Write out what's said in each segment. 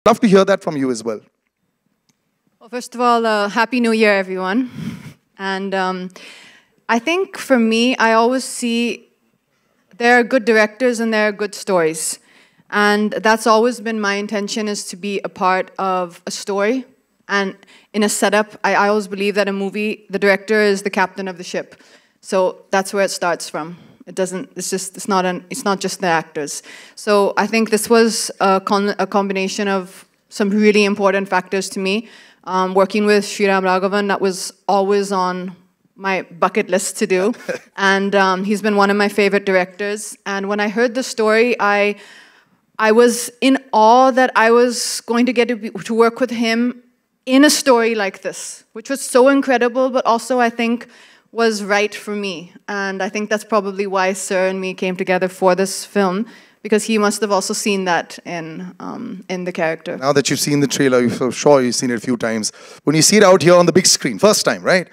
Love to hear that from you as well. Well, first of all, Happy New Year, everyone. And I think for me, I always see there are good directors and there are good stories. And that's always been my intention, is to be a part of a story. And in a setup, I always believe that a movie, the director is the captain of the ship. So that's where it starts from. It's not just the actors. So I think this was a combination of some really important factors to me. Working with Sriram Raghavan, that was always on my bucket list to do. And he's been one of my favorite directors. And when I heard the story, I was in awe that I was going to get to work with him in a story like this, which was so incredible, but also I think was right for me. And I think that's probably why Sir and me came together for this film, because he must have also seen that in the character. Now that you've seen the trailer, I'm sure you've seen it a few times. When you see it out here on the big screen, first time, right?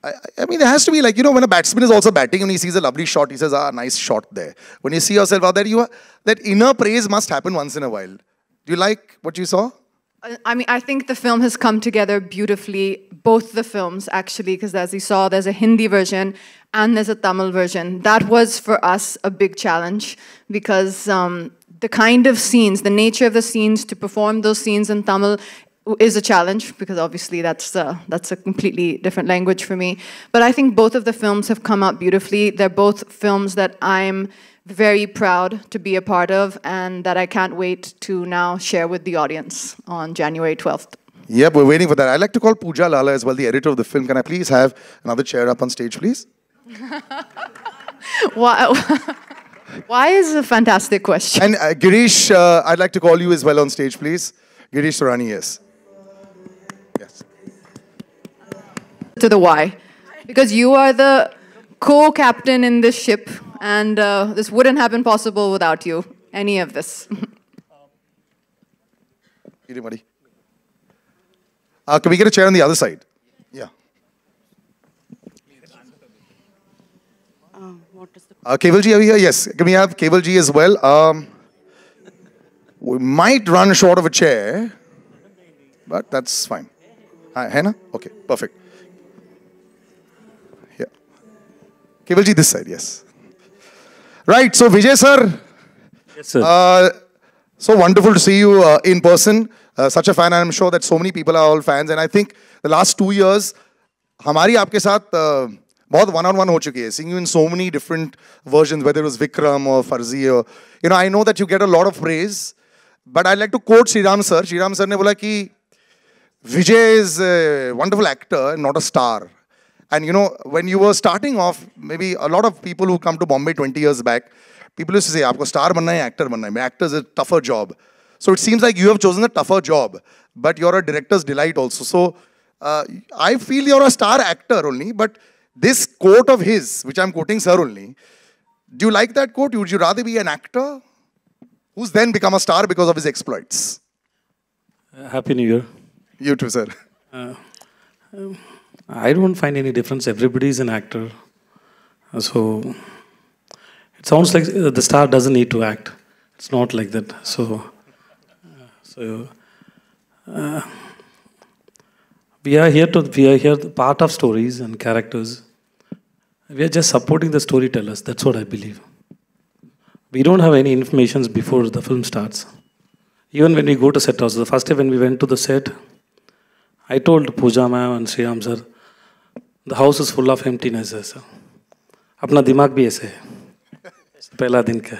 I mean, there has to be like, you know, when a batsman is also batting and he sees a lovely shot, he says, ah, nice shot there. When you see yourself out there, that inner praise must happen once in a while. Do you like what you saw? I mean, I think the film has come together beautifully, both the films actually, because as you saw, there's a Hindi version and there's a Tamil version. That was for us a big challenge, because the kind of scenes, the nature of the scenes, to perform those scenes in Tamil is a challenge, because obviously that's a completely different language for me. But I think both of the films have come out beautifully. They're both films that I'm very proud to be a part of, and that I can't wait to now share with the audience on January 12th. Yep, we're waiting for that. I'd like to call Pooja Lala as well, the editor of the film. Can I please have another chair up on stage, please? Why is a fantastic question. And Girish, I'd like to call you as well on stage, please. Girish Surani, yes. Yes. To the why. Because you are the co-captain in this ship, and this wouldn't have been possible without you, any of this. Can we get a chair on the other side? Yeah. Kevalji, are we here? Yes. Can we have Kevalji as well? We might run short of a chair, but that's fine. Hi, Hannah? Okay, perfect. Yeah. Kevalji, this side, yes. Right, so Vijay sir. Yes, sir. So wonderful to see you in person. Such a fan, and I'm sure that so many people are all fans. And I think the last 2 years, हमारी आपके साथ बहुत one-on-one हो चुकी है. Seeing you in so many different versions, whether it was Vikram or Farzi, or, you know, I know that you get a lot of praise. But I'd like to quote Sriram sir. Sriram sir ने बोला कि Vijay is a wonderful actor, not a star. And you know, when you were starting off, maybe a lot of people who come to Bombay 20 years back, people used to say, "Aapko star banna hai, actor banna hai." Actor is a tougher job. So it seems like you have chosen a tougher job, but you're a director's delight also. So I feel you're a star actor only, but this quote of his, which I'm quoting sir only, do you like that quote? Would you rather be an actor who's then become a star because of his exploits? Happy New Year. You too, sir. I don't find any difference. Everybody is an actor. So it sounds like the star doesn't need to act. It's not like that. We are here part of stories and characters. We are just supporting the storytellers. That's what I believe. We don't have any information before the film starts. Even when we go to set house, the first day when we went to the set, I told Pooja ma'am and Sriram sir, the house is full of emptiness, sir. Apna dimag bhi aise hai. Pehla din ka.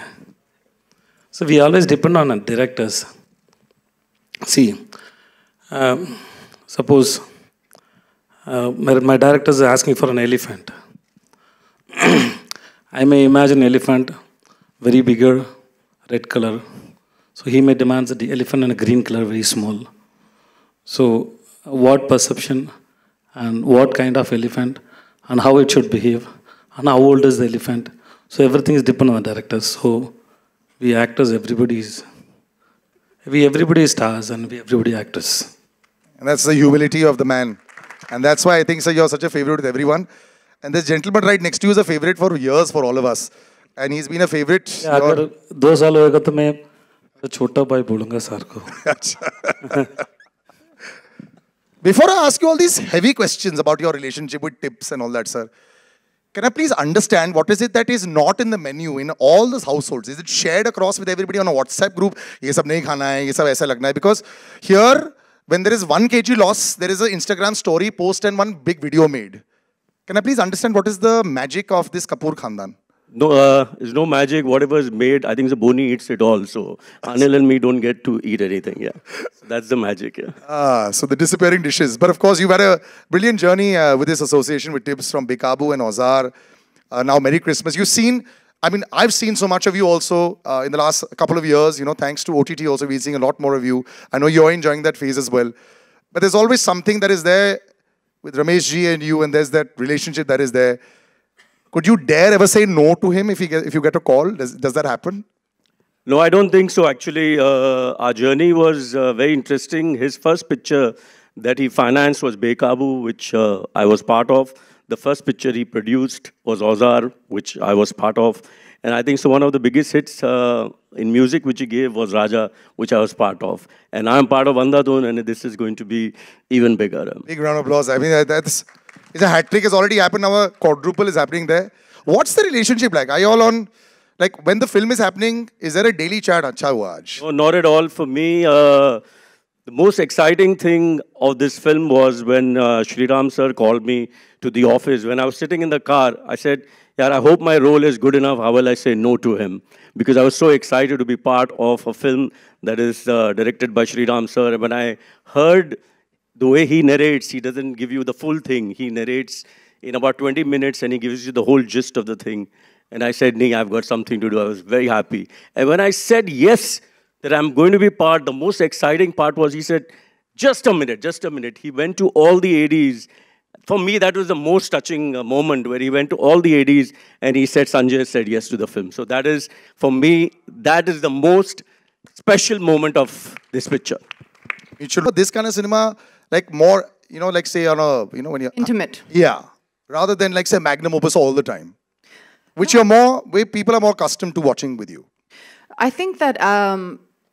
So we always depend on directors. See, suppose my director is asking for an elephant. I may imagine elephant very bigger, red color. So he may demand the elephant in a green color, very small. So what perception and what kind of elephant and how it should behave and how old is the elephant. So everything is dependent on the directors. So we actors, everybody is stars and everybody actors. And that's the humility of the man. And that's why I think, sir, you're such a favorite with everyone. And this gentleman right next to you is a favorite for years for all of us. And he's been a favorite. अगर 2 साल होएगा तो मैं छोटा भाई बोलूँगा sir को. Before I ask you all these heavy questions about your relationship with tips and all that, sir, can I please understand what is it that is not in the menu in all those households? Is it shared across with everybody on a WhatsApp group? ये सब नहीं खाना है, ये सब ऐसा लगना है. Because here, when there is 1 kg loss, there is an Instagram story post and one big video made. Can I please understand what is the magic of this Kapoor Khandan? No, there's no magic. Whatever is made, I think the Boni eats it all. So Anil and me don't get to eat anything. Yeah, so that's the magic. Yeah. So the disappearing dishes. But of course, you've had a brilliant journey with this association with tips from Bikabu and Ozar. Now, Merry Christmas. You've seen. I mean, I've seen so much of you also in the last couple of years. You know, thanks to OTT also, we're seeing a lot more of you. I know you're enjoying that phase as well. But there's always something that is there with Ramesh ji and you, and there's that relationship that is there. Could you dare ever say no to him if you get a call? Does that happen? No, I don't think so. Actually, our journey was very interesting. His first picture that he financed was Bekabu, which I was part of. The first picture he produced was Ozar, which I was part of. And I think so one of the biggest hits in music which he gave was Raja, which I was part of. And I'm part of Andhadhun, and this is going to be even bigger. Big round of applause. I mean, it's a hat trick has already happened. Now a quadruple is happening there. What's the relationship like? Are you all on, like when the film is happening, is there a daily chat? Acha hua aaj? No, not at all. For me, the most exciting thing of this film was when Shriram sir called me to the office. When I was sitting in the car, I said, "Yaar, I hope my role is good enough. How will I say no to him?" Because I was so excited to be part of a film that is directed by Shriram sir. And when I heard the way he narrates, he doesn't give you the full thing. He narrates in about 20 minutes and he gives you the whole gist of the thing. And I said, "Nee, I've got something to do." I was very happy. And when I said yes, that I'm going to be part, the most exciting part was he said, just a minute, just a minute. He went to all the ADs. For me, that was the most touching moment where he went to all the ADs and he said, Sanjay said yes to the film. So that is, for me, that is the most special moment of this picture. It should be this kind of cinema, like more, you know, like say on a, you know, when you're... Intimate. Yeah. Rather than like say magnum opus all the time. Which you're more, where people are more accustomed to watching with you. I think that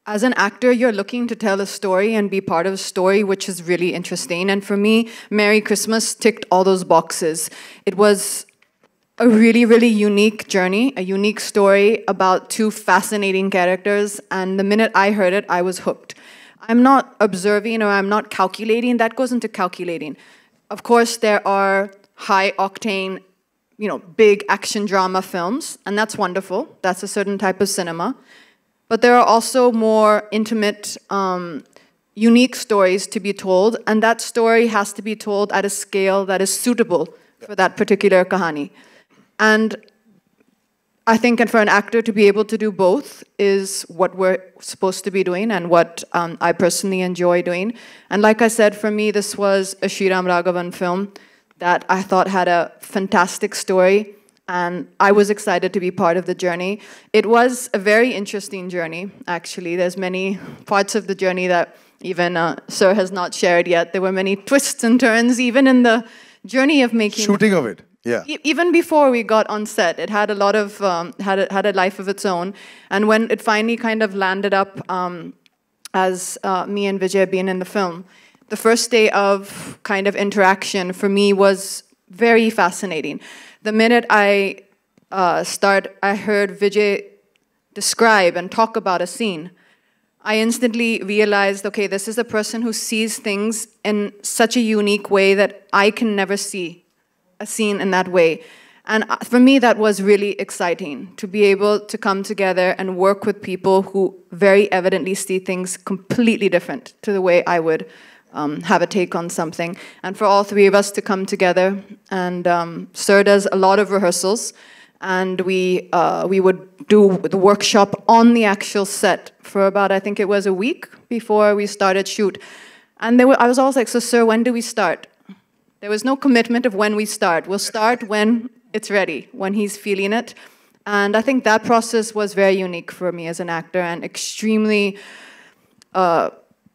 as an actor, you're looking to tell a story and be part of a story which is really interesting. And for me, Merry Christmas ticked all those boxes. It was a really, really unique journey, a unique story about 2 fascinating characters. And the minute I heard it, I was hooked. I'm not observing or I'm not calculating. That goes into calculating. Of course, there are high-octane, you know, big action drama films, and that's wonderful. That's a certain type of cinema. But there are also more intimate, unique stories to be told, and that story has to be told at a scale that is suitable for that particular kahani. And I think for an actor to be able to do both is what we're supposed to be doing and what I personally enjoy doing. And like I said, for me, this was a Sriram Raghavan film that I thought had a fantastic story, and I was excited to be part of the journey. It was a very interesting journey, actually. There's many parts of the journey that even Sir has not shared yet. There were many twists and turns, even in the journey of making... Shooting of it, yeah. Even before we got on set, it had a lot of, had a life of its own. And when it finally kind of landed up as me and Vijay being in the film, the first day of kind of interaction for me was very fascinating. The minute I heard Vijay describe and talk about a scene, I instantly realized, okay, this is a person who sees things in such a unique way that I can never see a scene in that way. And for me, that was really exciting, to be able to come together and work with people who very evidently see things completely different to the way I would have a take on something. And for all 3 of us to come together, and Sir does a lot of rehearsals, and we would do the workshop on the actual set for about, I think it was a week before we started shoot. And I was always like, so Sir, when do we start? There was no commitment of when we start. We'll start when it's ready, when he's feeling it. And I think that process was very unique for me as an actor, and extremely...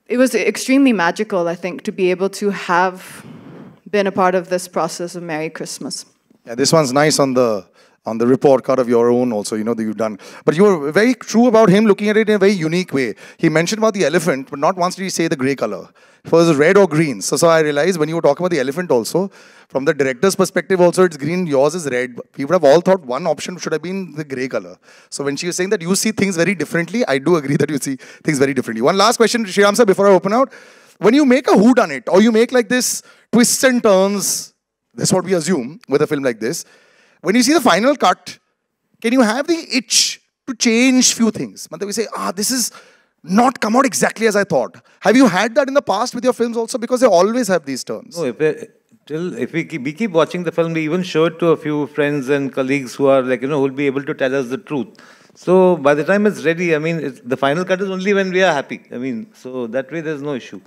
it was extremely magical, I think, to be able to have been a part of this process of Merry Christmas. Yeah, this one's nice on the on the report card of your own also, that you've done. But you were very true about him looking at it in a very unique way. He mentioned about the elephant, but not once did he say the grey color. It was red or green. So I realized when you were talking about the elephant also, from the director's perspective also, it's green, yours is red. We would have all thought one option should have been the grey color. So when she was saying that you see things very differently, I do agree that you see things very differently. One last question, Sriram sir, before I open out. When you make a whodunit, or you make like this twists and turns, that's what we assume with a film like this. When you see the final cut, can you have the itch to change few things? We say, this is not come out exactly as I thought. Have you had that in the past with your films also? Because they always have these turns. No, if we keep watching the film, we even show it to a few friends and colleagues who are like, who will be able to tell us the truth. So by the time it's ready, the final cut is only when we are happy. So that way there's no issue.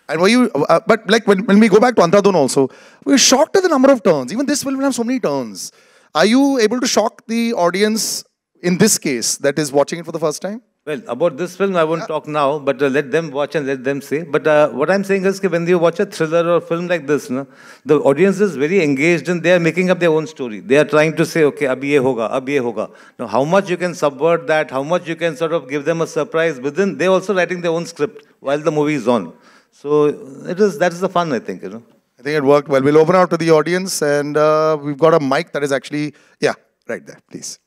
And were you, but like when we go back to Andhadhun also, we were shocked at the number of turns. Even this film will have so many turns. Are you able to shock the audience in this case that is watching it for the first time? Well, about this film, I won't talk now, but let them watch and let them say. But what I'm saying is that when you watch a thriller or a film like this, the audience is very engaged and they are making up their own story. They are trying to say, okay, ab ye hoga, ab ye hoga. Now, how much you can subvert that, how much you can sort of give them a surprise within, they're also writing their own script while the movie is on. So that is the fun, I think, I think it worked well. We'll open out to the audience and we've got a mic that is actually, right there, please.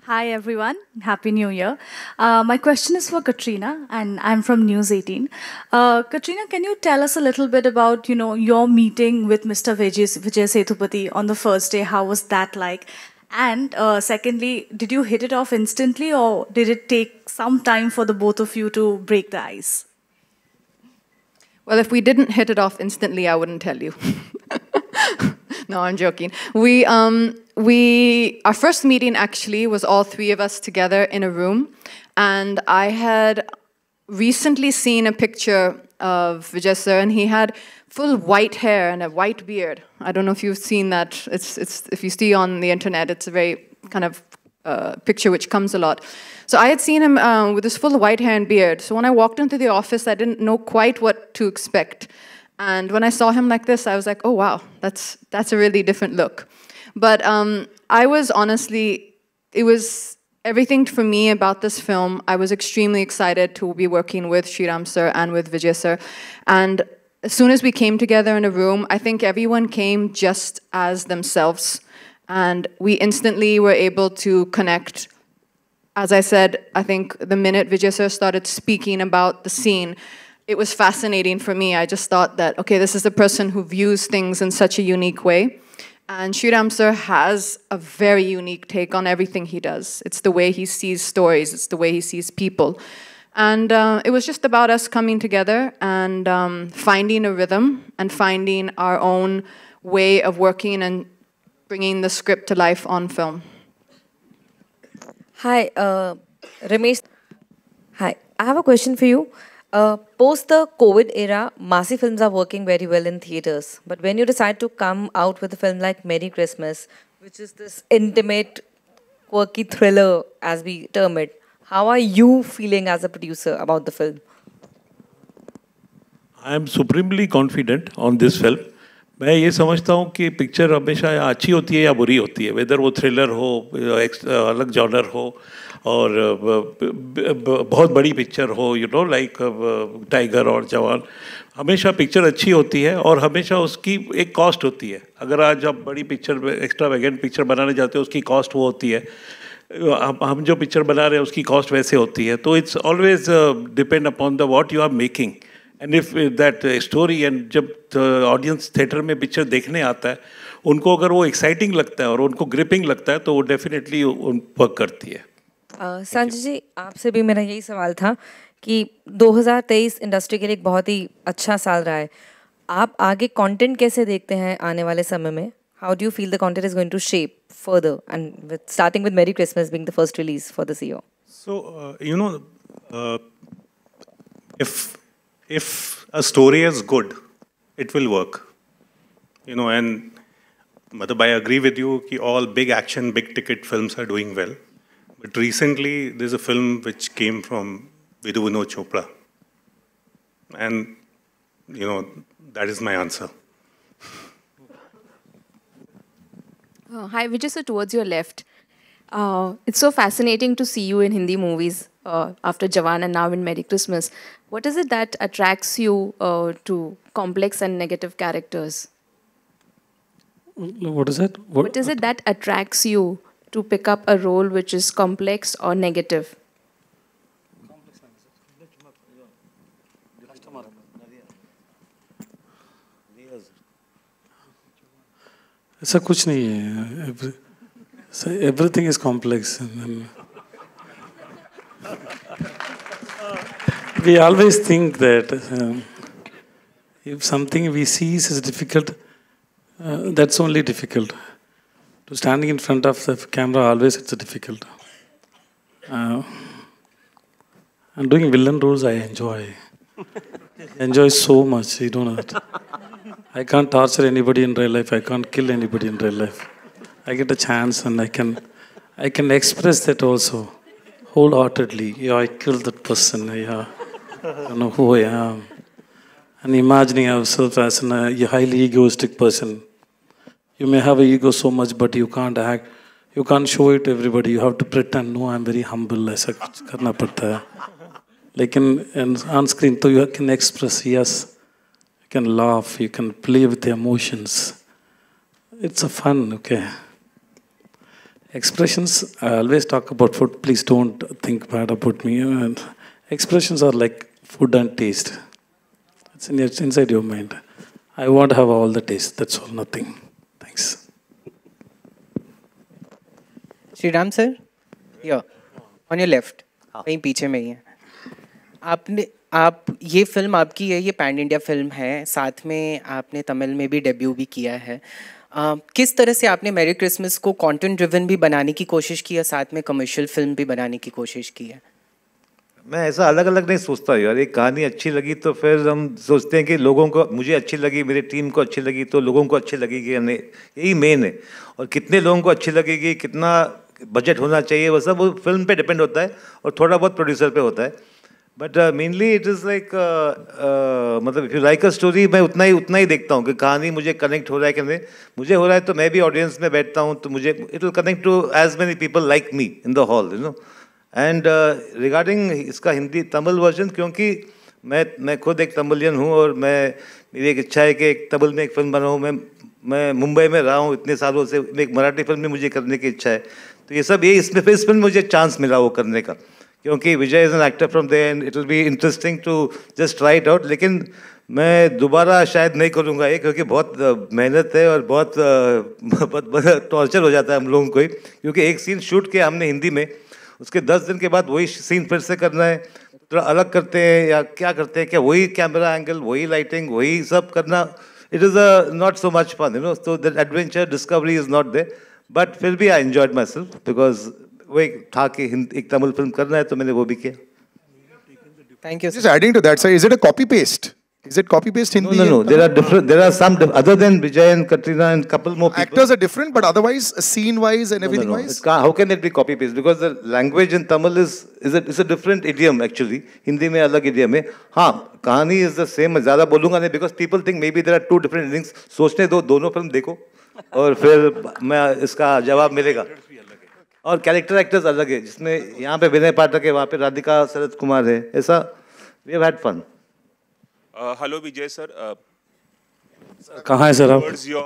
Hi everyone, Happy New Year. My question is for Katrina and I'm from News 18. Katrina, can you tell us a little bit about, your meeting with Mr. Vijay Sethupathi on the first day? How was that like? And secondly, did you hit it off instantly or did it take some time for the both of you to break the ice? Well, if we didn't hit it off instantly, I wouldn't tell you. No, I'm joking. Our first meeting actually was all three of us together in a room. And I had recently seen a picture of Vijay sir, and he had full white hair and a white beard. I don't know if you've seen that. If you see on the internet, it's a very kind of picture which comes a lot. So I had seen him with this full white hair and beard. So when I walked into the office, I didn't know quite what to expect. And when I saw him like this, I was like, oh, wow, that's a really different look. But I was honestly, it was everything for me about this film. I was extremely excited to be working with Sriram sir and with Vijay sir. And as soon as we came together in a room, I think everyone came just as themselves. And we instantly were able to connect. As I said, I think the minute Vijay sir started speaking about the scene, it was fascinating for me. I just thought that, okay, this is a person who views things in such a unique way. And Sriram sir has a very unique take on everything he does. It's the way he sees stories. It's the way he sees people. And it was just about us coming together and finding a rhythm and finding our own way of working and bringing the script to life on film. Hi, Ramesh. Hi, I have a question for you. Post the COVID era, Masi films are working very well in theatres. But when you decide to come out with a film like Merry Christmas, which is this intimate, quirky thriller, as we term it, how are you feeling as a producer about the film? I am supremely confident on this film. मैं ये समझता हूँ कि picture हमेशा अच्छी होती है या बुरी होती है, वेदर वो थ्रिलर हो, अलग जॉनर हो और बहुत बड़ी पिक्चर हो, लाइक टाइगर और जवान. हमेशा पिक्चर अच्छी होती है और हमेशा उसकी एक कॉस्ट होती है. अगर आज आप बड़ी पिक्चर, एक्स्ट्रावेगेंट पिक्चर बनाने जाते हो, उसकी कॉस्ट वो होती है. हम जो पिक्चर बना रहे हैं उसकी कॉस्ट वैसे होती है. तो it's always depend upon the what you are making. And if that story, and जब ऑडियंस थिएटर में पिक्चर देखने आता है, उनको अगर वो एक्साइटिंग लगता है और उनको ग्रिपिंग लगता है तो वो डेफिनेटली वर्क करती है. संजय जी, आपसे भी मेरा यही सवाल था कि 2023 इंडस्ट्री के लिए एक बहुत ही अच्छा साल रहा है. आप आगे कंटेंट कैसे देखते हैं आने वाले समय में? How do you feel the content is going to shape further, and starting with Merry Christmas being the first release for this year? So, if a story is good, it will work. And I agree with you that all big action, big ticket films are doing well. But recently, there's a film which came from Vidhu Vinod Chopra. And, that is my answer. Hi, Vijay, so towards your left. It's so fascinating to see you in Hindi movies after Jawan and now in Merry Christmas. What is it that attracts you to complex and negative characters? What is it? What is it that attracts you to pick up a role which is complex or negative? ऐसा कुछ नहीं है. Everything is complex. And we always think that if something we see is difficult, that's only difficult. To standing in front of the camera, always it's difficult. And doing villain roles, I enjoy. Enjoy so much. You don't know that. I can't torture anybody in real life. I can't kill anybody in real life. I get a chance and I can express that also wholeheartedly. Yeah, I killed that person. Yeah, I know who I am. And imagining yourself as a highly egoistic person. You may have an ego so much, but you can't act. You can't show it to everybody. You have to pretend, no, I'm very humble. ऐसा कुछ करना पड़ता है. लेकिन on screen, तो you can express, yes. You can laugh. You can play with the emotions. It's a fun, okay. Expressions, I always talk about food. Please don't think bad about me. And expressions are like food and taste. It's inside your mind. I want to have all the taste. That's all, nothing. Thanks. Shriram sir, या on your left, वहीं पीछे में ही है. आप ये film आपकी है, ये पैन इंडिया फिल्म है. साथ में आपने तमिल में भी डेब्यू भी किया है. किस तरह से आपने मैरी क्रिसमस को कंटेंट ड्रिवन भी बनाने की कोशिश की है, साथ में कमर्शियल फिल्म भी बनाने की कोशिश की है? मैं ऐसा अलग अलग नहीं सोचता यार. एक कहानी अच्छी लगी तो फिर हम सोचते हैं कि लोगों को, मुझे अच्छी लगी, मेरी टीम को अच्छी लगी तो लोगों को अच्छी लगेगी या नहीं, यही मेन है. और कितने लोगों को अच्छी लगेगी, कितना बजट होना चाहिए, वो सब वो फिल्म पे डिपेंड होता है और थोड़ा बहुत प्रोड्यूसर पे होता है. But mainly it is like मतलब if you like a story, मैं उतना ही देखता हूँ कि कहानी मुझे कनेक्ट हो रहा है कि नहीं. मुझे हो रहा है तो मैं भी ऑडियंस में बैठता हूँ तो मुझे it will connect to as many people like me in the hall, you know. And regarding इसका हिंदी तमिल वर्जन, क्योंकि मैं खुद एक तमिलियन हूँ और मेरी एक इच्छा है कि एक तमिल में एक फिल्म बनाऊँ. मैं मुंबई में रहा हूँ इतने सालों से, एक मराठी फिल्म में मुझे करने की इच्छा है. तो ये सब इस फिल्म में मुझे चांस मिला वो करने का, क्योंकि Vijay is an actor from there and it will be interesting to just try it out. लेकिन मैं दोबारा शायद नहीं करूँगा ये, क्योंकि बहुत मेहनत है और बहुत टॉर्चर हो जाता है हम लोगों को ही. क्योंकि एक सीन शूट किया हमने हिंदी में, उसके 10 दिन के बाद वही सीन फिर से करना है. थोड़ा अलग करते हैं या क्या करते हैं, क्या वही कैमरा एंगल, वही लाइटिंग, वही सब करना. It is not so much fun, you know. So that adventure discovery is not there. But फिर भी I enjoyed myself, because वो एक था कि एक तमिल फिल्म करना है तो मैंने वो भी किया. Thank you. Just adding to that, sir, is it a copy paste? Is it copy paste Hindi? No. There are different. There are some other than Vijay and Katrina and couple more people. Actors are different, but otherwise, scene wise and everything wise. How can it be copy paste? Because the language in Tamil is a different idiom actually. Hindi में अलग idiom है. हाँ, कहानी is the same. मैं ज़्यादा बोलूँगा नहीं, because people think maybe there are two different endings. सोचने दो, दोनों फिल्म देखो और फिर मैं इसका जवाब मिलेगा. और कैरेक्टर एक्टर्स अलग है, जिसमें यहाँ पे विनय पाठक है, वहाँ पे राधिका शरद कुमार है. ऐसा we have had fun. Hello Vijay sir. कहाँ है सर आप? Towards your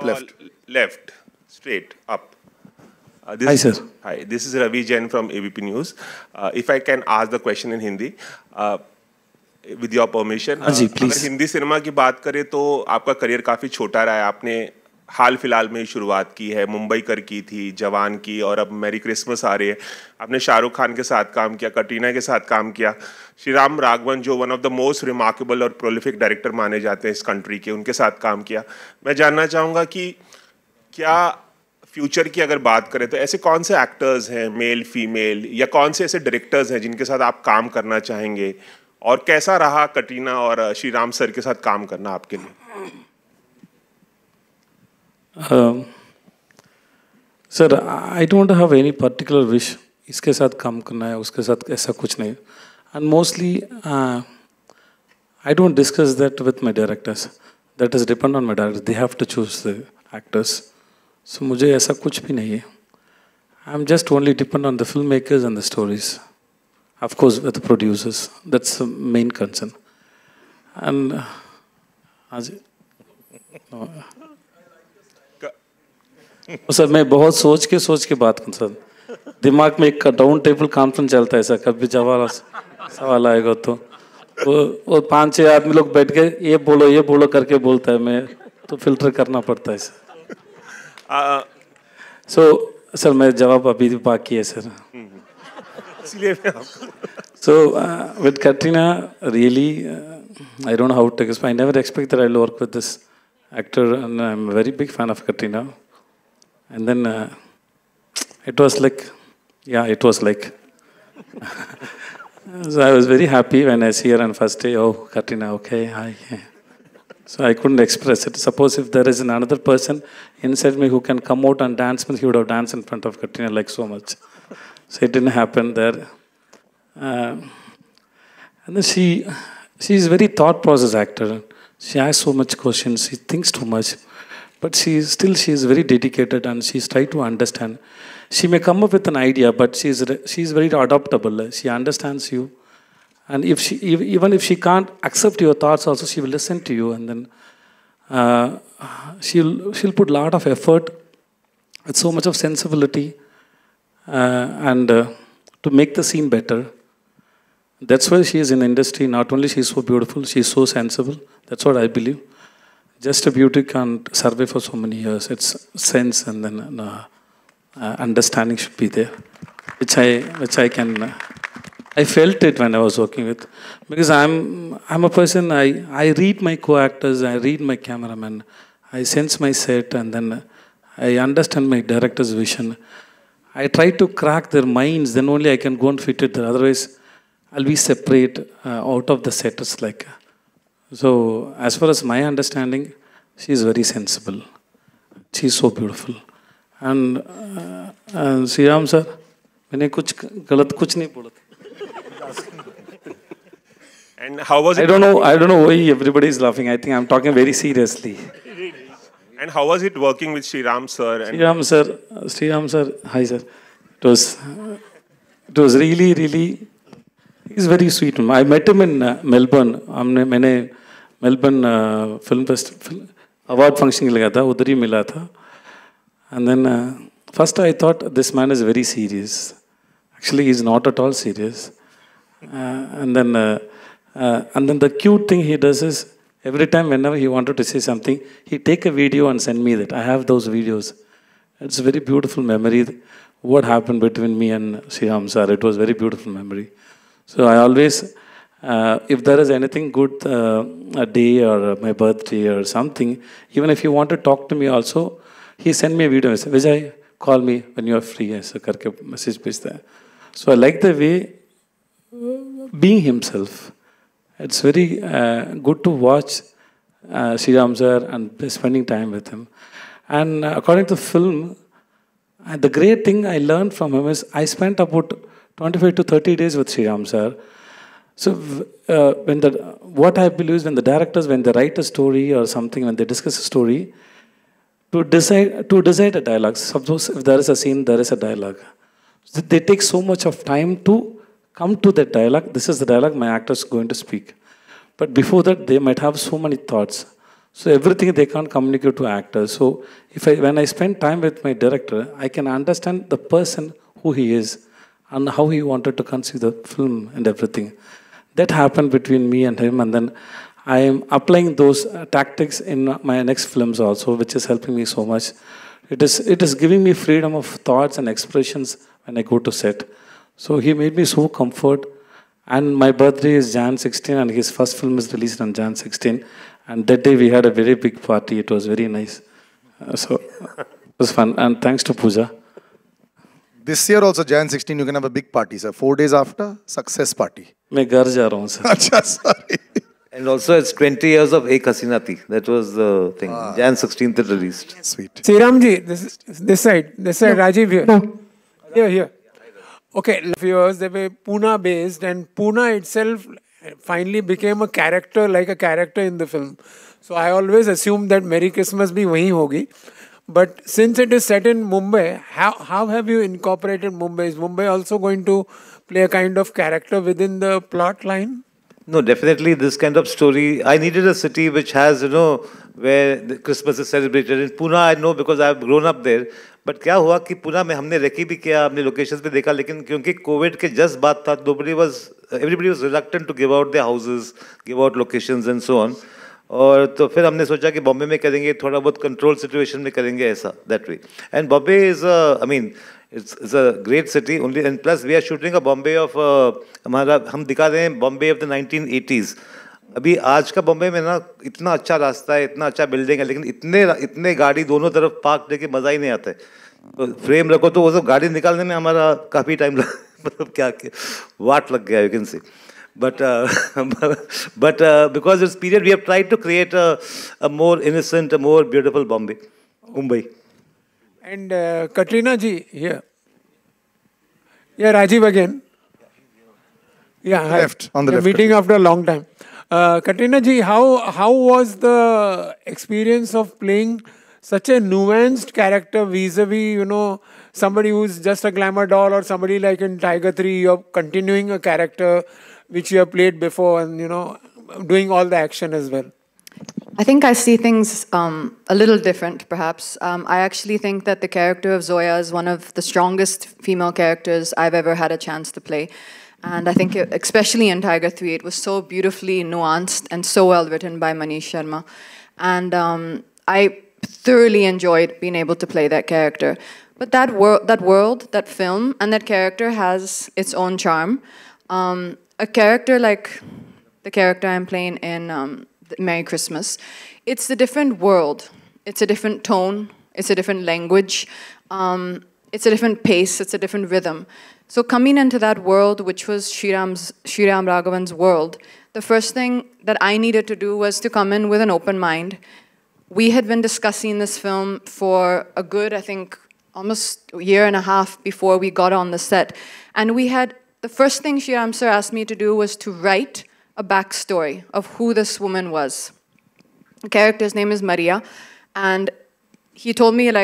left, straight up. Hi sir. Hi, this is Ravi Jain from ABP News. If I can ask the question in Hindi, with your permission. हाँ जी, please. अगर Hindi cinema की बात करें तो आपका करियर काफ़ी छोटा रहा है. आपने हाल फिलहाल में शुरुआत की है, मुंबई कर की थी, जवान की, और अब मैरी क्रिसमस आ रही है. आपने शाहरुख खान के साथ काम किया, कटरीना के साथ काम किया, श्रीराम राघवन जो one of the most remarkable और प्रोलिफिक डायरेक्टर माने जाते हैं इस कंट्री के, उनके साथ काम किया. मैं जानना चाहूँगा कि क्या फ्यूचर की अगर बात करें तो ऐसे कौन से एक्टर्स हैं, मेल फीमेल, या कौन से ऐसे डायरेक्टर्स हैं जिनके साथ आप काम करना चाहेंगे, और कैसा रहा कटरीना और श्रीराम सर के साथ काम करना आपके लिए? Sir, I don't have any particular wish इसके साथ काम करना है, उसके साथ, ऐसा कुछ नहीं. And mostly I don't discuss that with my directors. That is depend on my director. They have to choose the actors. So मुझे ऐसा कुछ भी नहीं है. I'm just only depend on the filmmakers and the stories. Of course, with the producers. That's the main concern. And sir मैं बहुत सोच के बात कर सर दिमाग में एक डाउन टेबल कॉन्फ्रेंस चलता है सर कभी जवाब सवाल आएगा तो वो 5-6 आदमी लोग बैठ के ये बोलो करके बोलता है मैं तो फिल्टर करना पड़ता है सर सर मैं जवाब अभी बाकी है sir So with Katrina, really, I don't know how to explain. I never expected I'll work with this actor, and I'm a very big fan of Katrina. And then it was like, it was like. So I was very happy when I see her on first day. Oh, Katrina, okay, hi. So I couldn't express it. Suppose if there is another person inside me who can come out and dance, he would have danced in front of Katrina like so much. So it didn't happen there. And then she's a very thought process actor. She asks so much questions. She thinks too much, but she is very dedicated and she's trying to understand. She may come up with an idea, but she's very adaptable. She understands you, and even if she can't accept your thoughts, also she will listen to you, and then she'll put a lot of effort with so much of sensibility and to make the scene better. That's why she is in the industry. Not only she is so beautiful, she is so sensible. That's what I believe. Just a beauty can't survive for so many years. It's sense and then understanding should be there, which I can. I felt it when I was working with, because I'm a person. I read my co-actors, I read my cameraman, I sense my set, and then I understand my director's vision. I try to crack their minds. Then only I can go and fit it there. Otherwise, I'll be separate out of the set. It's like, so as far as my understanding, she is very sensible. She is so beautiful. And Sri Ram sir, मैंने कुछ नहीं बोला था. And how was it? I don't know why everybody is laughing. I think I'm talking very seriously. And how was it working with Sri Ram sir? Sri Ram sir, hi sir. It was really. He's very sweet. I met him in Melbourne. मैंने Melbourne film festival award function लगा था, उधर ही मिला था. And then first I thought this man is very serious. Actually, he's not at all serious. And then the cute thing he does is every time whenever he wanted to say something, he take a video and send me that. I have those videos. It's a very beautiful memory. What happened between me and Sri Ram sir, it was a very beautiful memory. So I always, if there is anything good, a day or my birthday or something, even if you want to talk to me also, he sent me a video and said, Vijay, call me when you are free. ऐसा करके message भेजता है. So I like the way being himself. It's very good to watch Sri Ram sir and spending time with him. And according to film, the great thing I learned from him is I spent about 25 to 30 days with Sri Ram sir. So what I believe is when the directors, when they write a story or something, when they discuss a story, to decide a dialogue. Suppose if there is a scene, there is a dialogue. So they take so much of time to come to that dialogue. This is the dialogue my actor is going to speak. But before that, they might have so many thoughts. So everything they can't communicate to actors. So when I spend time with my director, I can understand the person, who he is, and how he wanted to conceive the film and everything. That happened between me and him, and then I am applying those tactics in my next films also, which is helping me so much. It is giving me freedom of thoughts and expressions when I go to set. So he made me so comfort. And my birthday is Jan 16, and his first film is released on Jan 16. And that day we had a very big party. It was very nice. So it was fun. And thanks to Pooja. This year also, Jan 16, you can have a big party, sir. 4 days after, success party. मैं घर जा रहा हूँ sir. अच्छा, sorry. And also it's 20 years of Ek Hasina Thi. That was the thing. Jan 16th it released. Sweet. Sriramji, this side, Rajiv here. No. Here. Okay, viewers, they were Pune based, and Pune itself finally became a character, like a character in the film. So I always assumed that Merry Christmas bhi wahi hogi. But since it is set in Mumbai, how have you incorporated Mumbai? Is Mumbai also going to play a kind of character within the plot line? No, definitely this kind of story. I needed a city which has, where the Christmas is celebrated. In Pune, I know because I've grown up there. But क्या हुआ कि पुणे में हमने recce भी किया, हमने locations भी देखा, लेकिन क्योंकि कोविड के जस्ट बात था, everybody was reluctant to give out their houses, give out locations and so on. और तो फिर हमने सोचा कि बॉम्बे में करेंगे, थोड़ा बहुत कंट्रोल सिचुएशन में करेंगे ऐसा, that way. And Bombay is, I mean, it's a great city only, and plus we are shooting a Bombay of हम दिखा रहे हैं Bombay of the 1980s. अभी आज का बॉम्बे में ना इतना अच्छा रास्ता है, इतना अच्छा बिल्डिंग है, लेकिन इतने गाड़ी दोनों तरफ पार्क देके मजा ही नहीं आता है. तो फ्रेम रखो तो वो सब गाड़ी निकालने में हमारा काफी टाइम मतलब क्या वाट लग गया, you can say. But because it's period, we have tried to create a more innocent, a more beautiful Mumbai. And Katrina ji here. Yeah, Rajiv again. Yeah, left on the left. Meeting after a long time. Katrina ji, how was the experience of playing such a nuanced character vis-a-vis, somebody who's just a glamour doll, or somebody like in Tiger 3, you're continuing a character which you have played before and, doing all the action as well? I think I see things a little different, perhaps. I actually think that the character of Zoya is one of the strongest female characters I've ever had a chance to play. And I think, especially in Tiger 3, it was so beautifully nuanced and so well written by Manish Sharma. And I thoroughly enjoyed being able to play that character. But that world, that film, and that character has its own charm. A character like the character I'm playing in Merry Christmas, it's a different world. It's a different tone. It's a different language. It's a different pace. It's a different rhythm. So coming into that world, which was Sriram Raghavan's world, the first thing that I needed to do was to come in with an open mind. We had been discussing this film for a good, I think, almost a year and a half before we got on the set. And the first thing Sriram sir asked me to do was to write a backstory of who this woman was. The character's name is Maria, and he told me, you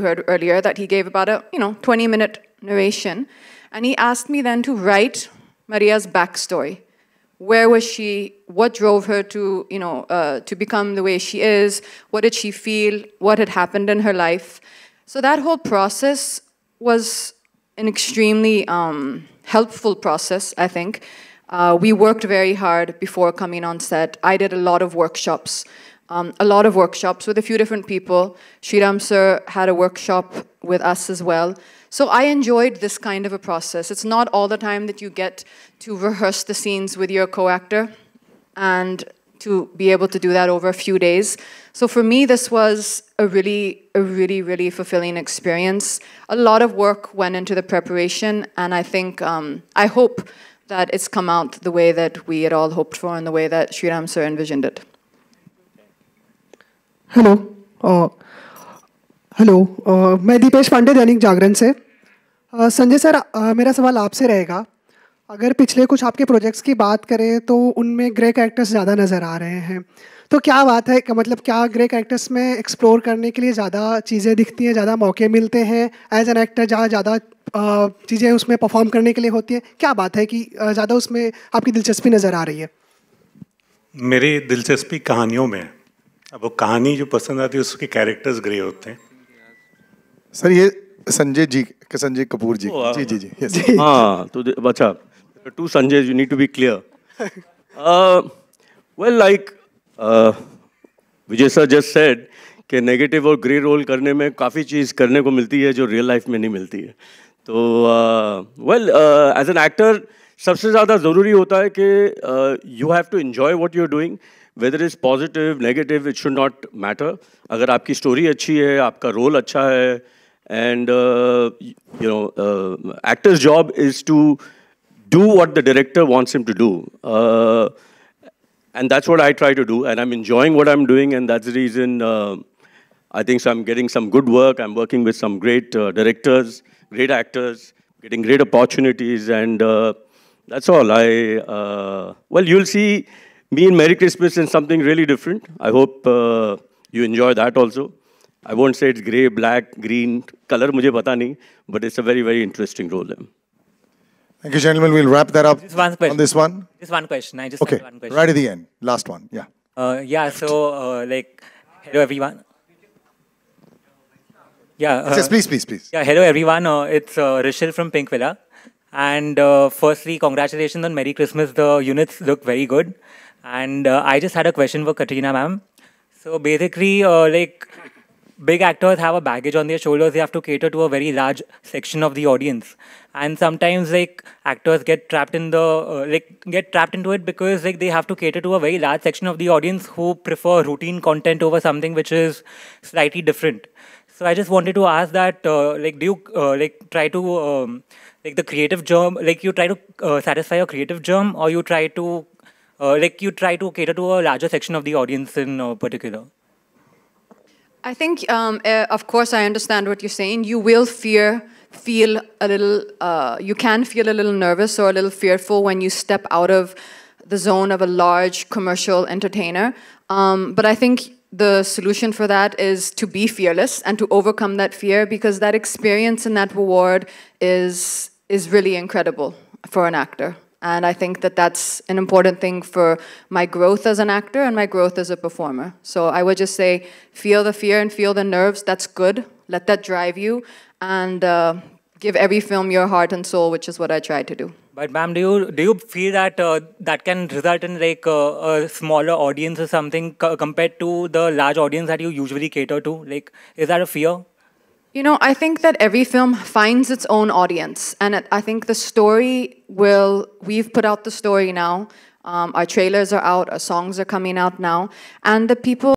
heard earlier, that he gave about a 20-minute narration, and he asked me then to write Maria's backstory. Where was she? What drove her to to become the way she is? What did she feel? What had happened in her life? So that whole process was an extremely helpful process, I think. We worked very hard before coming on set. I did a lot of workshops with a few different people. Sriram sir had a workshop with us as well. So I enjoyed this kind of a process. It's not all the time that you get to rehearse the scenes with your co-actor and to be able to do that over a few days. So for me, this was a really, really fulfilling experience. A lot of work went into the preparation, and I think, I hope that it's come out the way that we had all hoped for and the way that Sriram sir envisioned it. Hello मैं दीपेश पांडे दैनिक जागरण से. Sanjay sir, मेरा सवाल आपसे रहेगा. अगर पिछले कुछ आपके प्रोजेक्ट्स की बात करें तो उनमें ग्रे कैरेक्टर्स ज़्यादा नज़र आ रहे हैं. तो क्या बात है, मतलब क्या ग्रे कैरेक्टर्स में एक्सप्लोर करने के लिए ज़्यादा चीज़ें दिखती हैं, ज़्यादा मौके मिलते हैं एज एन एक्टर, जहाँ ज़्यादा चीज़ें उसमें परफॉर्म करने के लिए होती हैं? क्या बात है कि ज़्यादा उसमें आपकी दिलचस्पी नज़र आ रही है? मेरी दिलचस्पी कहानियों में है. अब वो कहानी जो पसंद आती है उसके कैरेक्टर्स ग्रे होते हैं. सर ये संजय कपूर जी. जी. हाँ, तो अच्छा, two Sanjays, you need to be clear. Well, like Vijay sir just said, कि नेगेटिव और ग्रे रोल करने में काफ़ी चीज़ करने को मिलती है जो रियल लाइफ में नहीं मिलती है. तो वेल, एज एन एक्टर सबसे ज़्यादा ज़रूरी होता है कि you have to enjoy what you are doing. Whether is positive negative, it should not matter. अगर आपकी स्टोरी अच्छी है, आपका रोल अच्छा है, and actor's job is to do what the director wants him to do, and that's what I try to do, and I'm enjoying what I'm doing, and that's the reason I think so I'm getting some good work. I'm working with some great directors, great actors, getting great opportunities, and that's all. Well, you'll see me in Merry Christmas in something really different. I hope you enjoy that also. I won't say it's grey, black, green, color मुझे पता नहीं, but it's a very, very interesting role. Thank you, gentlemen. We'll wrap that up Just one question. on this one. Just one question. I just Okay, had one question. right at the end. Last one, yeah. Yeah, so, like, hello everyone. Yeah. Yes, please. Yeah, hello everyone. It's Rishil from Pink Villa. And firstly, congratulations on Merry Christmas. The units look very good. And I just had a question for Katrina ma'am. So basically, like, big actors have a baggage on their shoulders. They have to cater to a very large section of the audience. And sometimes, like, actors get trapped in the, get trapped into it because, like, they have to cater to a very large section of the audience who prefer routine content over something which is slightly different. So I just wanted to ask that, like, do you, like, try to, like, the creative germ, like, you try to satisfy your creative germ, or you try to, like, you try to cater to a larger section of the audience in particular? I think, of course, I understand what you're saying. You will feel a little, you can feel a little nervous or a little fearful when you step out of the zone of a large commercial entertainer. But I think the solution for that is to be fearless and to overcome that fear, because that experience and that reward is really incredible for an actor. And I think that that's an important thing for my growth as an actor and my growth as a performer. So I would just say, feel the fear and feel the nerves. That's good. Let that drive you. And give every film your heart and soul, which is what I try to do. But ma'am, do you feel that that can result in, like, a smaller audience or something compared to the large audience that you usually cater to? Like, is that a fear? You know, I think that every film finds its own audience. And I think the story we've put out the story now. Our trailers are out, our songs are coming out now. And the people